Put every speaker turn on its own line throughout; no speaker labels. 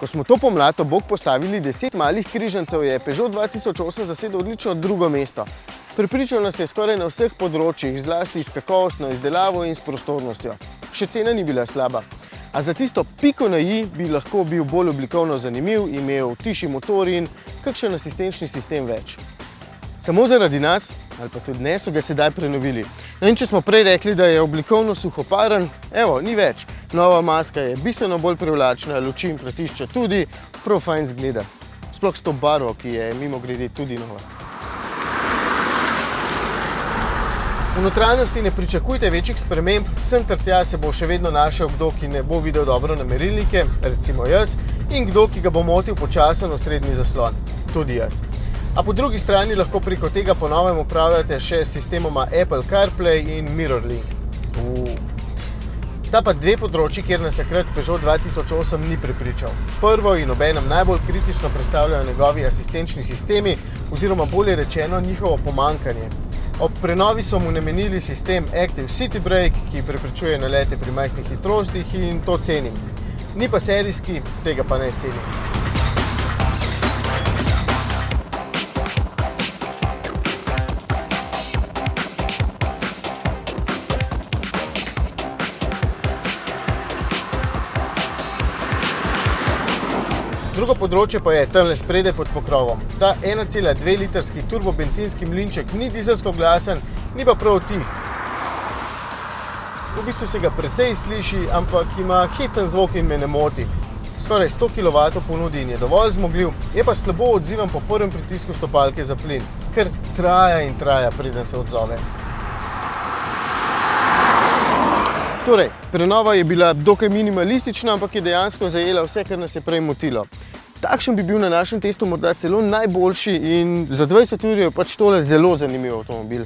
Ko smo to pomlad ob bok postavili 10 malih križancev, je Peugeot 2008 zasedel odlično drugo mesto. Prepričal nas je skoraj na vseh področjih, zlasti s kakovostno izdelavo in s prostornostjo. Še cena ni bila slaba. A za tisto piko na i bi lahko bil bolj oblikovno zanimiv, imel tišji motor in kakšen asistenčni sistem več. Samo zaradi nas, ali pa tudi ne, so ga sedaj prenovili. No in če smo prej rekli, da je oblikovno suhoparen, evo, ni več. Nova maska je bistveno bolj privlačna, luči in platišča tudi, prav fajn zgleda. Sploh s to barvo, ki je mimogrede tudi nova. V notranjosti ne pričakujte večjih sprememb, sem ter tja se bo še vedno našel kdo, ki ne bo videl dobro na merilnike, recimo jaz, in kdo, ki ga bo motil počasen osrednji zaslon, tudi jaz. A po drugi strani lahko preko tega po novem upravljate še s sistemoma Apple CarPlay in MirrorLink. Sta pa dve področji, kjer nas takrat Peugeot 2008 ni prepričal. Prvo in obenem najbolj kritično predstavljajo njegovi asistenčni sistemi oziroma bolje rečeno njihovo pomanjkanje. Ob prenovi so mu namenili sistem Active City Brake, ki preprečuje nalete pri majhnih hitrostih in to cenim. Ni pa serijski, tega pa ne cenim. Drugo področje pa je tamle spredaj pod pokrovom. Ta 1,2 litrski turbobencinski mlinček ni dizelsko glasen, ni pa prav tih. V bistvu se ga precej sliši, ampak ima hecen zvok in me ne moti. Skoraj 100 kW ponudi in je dovolj zmogljiv, je pa slabo odziven po prvem pritisku stopalke za plin, ker traja in traja, preden se odzove. Torej, prenova je bila dokaj minimalistična, ampak je dejansko zajela vse, kar nas je prej motilo. Takšen bi bil na našem testu morda celo najboljši in za 20 ur je pač tole zelo zanimiv avtomobil.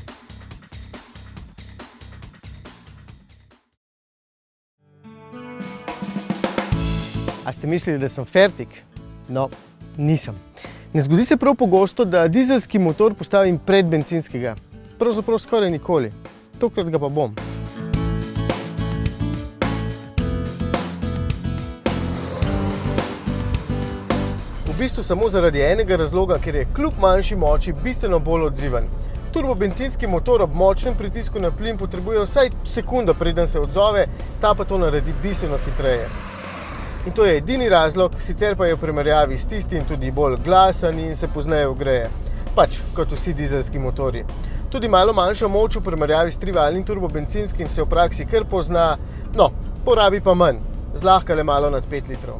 A ste mislili, da sem fertik? No, nisem. Ne zgodi se prav pogosto, da dizelski motor postavim pred bencinskega. Pravzaprav skoraj nikoli. Tokrat ga pa bom. V bistvu samo zaradi enega razloga, ker je kljub manjši moči bistveno bolj odziven. Turbobencinski motor ob močnem pritisku na plin potrebuje vsaj sekunda, preden se odzove, ta pa to naredi bistveno hitreje. In to je edini razlog, sicer pa je v primerjavi s tistim tudi bolj glasen in se pozneje ogreje. Pač, kot vsi dizelski motorji. Tudi malo manjša moč v primerjavi s trivaljnim turbobencinskim se v praksi kar pozna, no, porabi pa manj, zlahka le malo nad 5 litrov.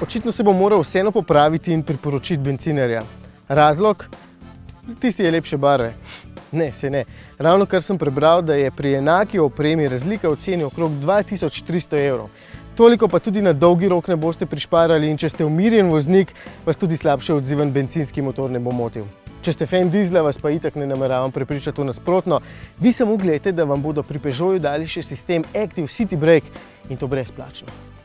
Očitno se bom moral vseeno popraviti in priporočiti bencinerja. Razlog? Tisti je lepše barve. Ne, saj ne. Ravno kar sem prebral, da je pri enaki opremi razlika v ceni okrog 2300 evrov. Toliko pa tudi na dolgi rok ne boste prišparali in če ste umirjen voznik, vas tudi slabše odziven bencinski motor ne bo motil. Če ste fan dizla, vas pa itak ne nameravam prepričati v nasprotno. Vi samo gledajte, da vam bodo pri Peugeotu dali še sistem Active City Brake in to brezplačno.